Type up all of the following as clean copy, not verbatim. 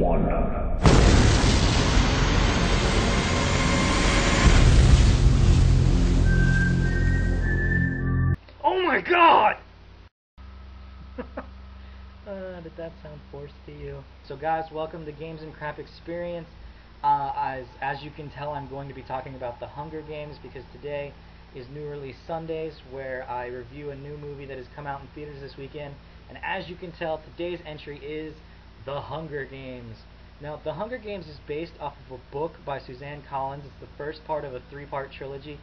one. Oh my god! Did that sound forced to you? So guys, welcome to Games and Crap Experience. As you can tell, I'm going to be talking about The Hunger Games because today is New Release Sundays, where I review a new movie that has come out in theaters this weekend. And as you can tell, today's entry is The Hunger Games. Now, The Hunger Games is based off of a book by Suzanne Collins. It's the first part of a three-part trilogy.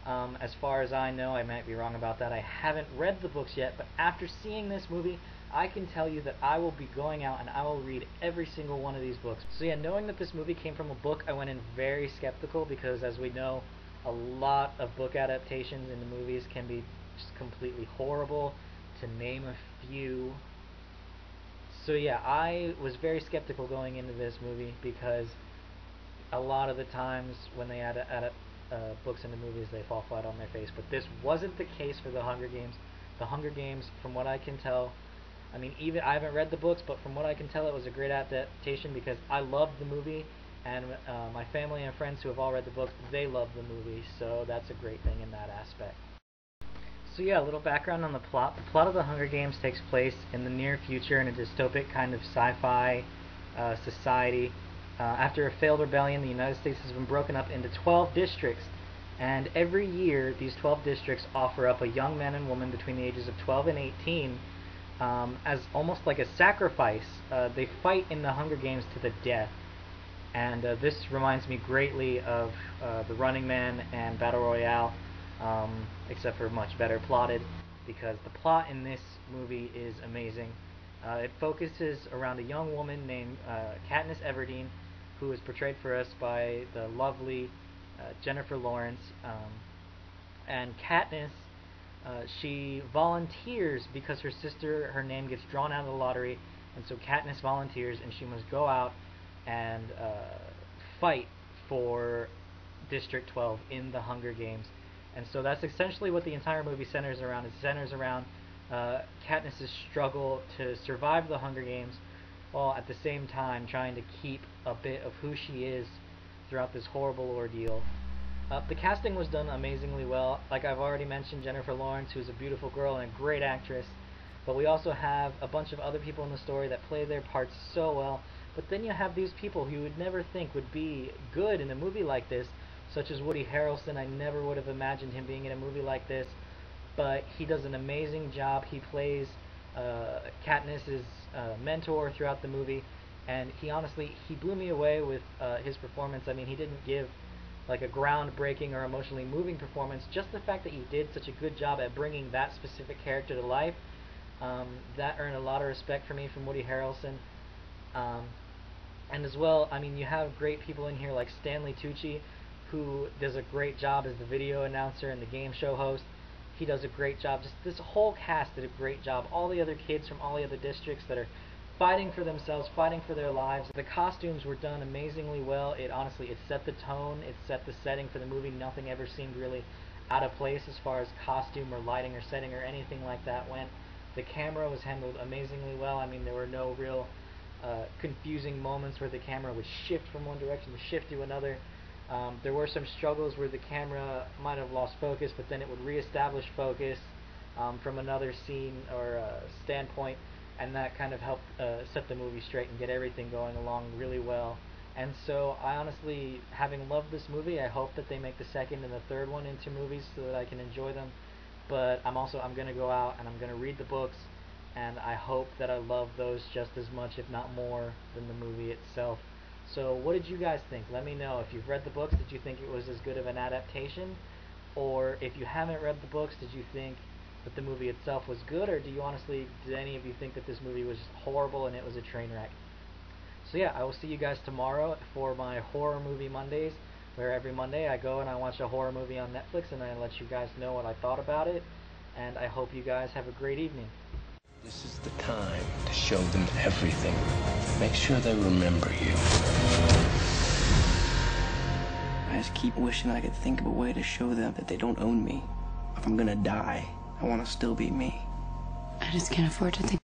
As far as I know, I might be wrong about that. I haven't read the books yet, but after seeing this movie, I can tell you that I will be going out and I will read every single one of these books. So yeah, knowing that this movie came from a book, I went in very skeptical because, as we know, a lot of book adaptations into movies can be just completely horrible, to name a few. So yeah, I was very skeptical going into this movie because a lot of the times when they add books into movies, they fall flat on their face. But this wasn't the case for The Hunger Games. The Hunger Games, from what I can tell, I mean, even I haven't read the books, but from what I can tell, it was a great adaptation because I loved the movie, and my family and friends who have all read the books, they love the movie, so that's a great thing in that aspect. So yeah, a little background on the plot. The plot of The Hunger Games takes place in the near future in a dystopic kind of sci-fi society. After a failed rebellion, the United States has been broken up into 12 districts, and every year these 12 districts offer up a young man and woman between the ages of 12 and 18 as almost like a sacrifice. They fight in the Hunger Games to the death, and this reminds me greatly of The Running Man and Battle Royale, except for much better plotted, because the plot in this movie is amazing. It focuses around a young woman named Katniss Everdeen, who is portrayed for us by the lovely Jennifer Lawrence. And Katniss, she volunteers because her sister, her name gets drawn out of the lottery, and so Katniss volunteers, and she must go out and fight for District 12 in the Hunger Games. And so that's essentially what the entire movie centers around. It centers around Katniss's struggle to survive the Hunger Games, while at the same time trying to keep a bit of who she is throughout this horrible ordeal. The casting was done amazingly well. Like I've already mentioned, Jennifer Lawrence, who's a beautiful girl and a great actress, but we also have a bunch of other people in the story that play their parts so well. But then you have these people who you would never think would be good in a movie like this, such as Woody Harrelson. I never would have imagined him being in a movie like this, but he does an amazing job. He plays Katniss's mentor throughout the movie, and he blew me away with his performance. I mean, he didn't give like a groundbreaking or emotionally moving performance. Just the fact that he did such a good job at bringing that specific character to life, that earned a lot of respect for me from Woody Harrelson. And as well, I mean, you have great people in here like Stanley Tucci, who does a great job as the video announcer and the game show host. He does a great job. Just this whole cast did a great job. All the other kids from all the other districts that are fighting for themselves, fighting for their lives. The costumes were done amazingly well. It set the tone, it set the setting for the movie. Nothing ever seemed really out of place as far as costume or lighting or setting or anything like that went. The camera was handled amazingly well. I mean, there were no real confusing moments where the camera would shift from one direction to shift to another. There were some struggles where the camera might have lost focus, but then it would reestablish focus from another scene or standpoint, and that kind of helped set the movie straight and get everything going along really well. And so I honestly, having loved this movie, I hope that they make the second and the third one into movies so that I can enjoy them. But I'm going to go out and I'm going to read the books, and I hope that I love those just as much, if not more, than the movie itself. So what did you guys think? Let me know. If you've read the books, did you think it was as good of an adaptation? Or if you haven't read the books, did you think that the movie itself was good? Or did any of you think that this movie was horrible and it was a train wreck? So yeah, I will see you guys tomorrow for my Horror Movie Mondays, where every Monday I go and I watch a horror movie on Netflix and I let you guys know what I thought about it. And I hope you guys have a great evening. This is the time to show them everything. Make sure they remember you. I just keep wishing I could think of a way to show them that they don't own me. If I'm gonna die, I want to still be me. I just can't afford to think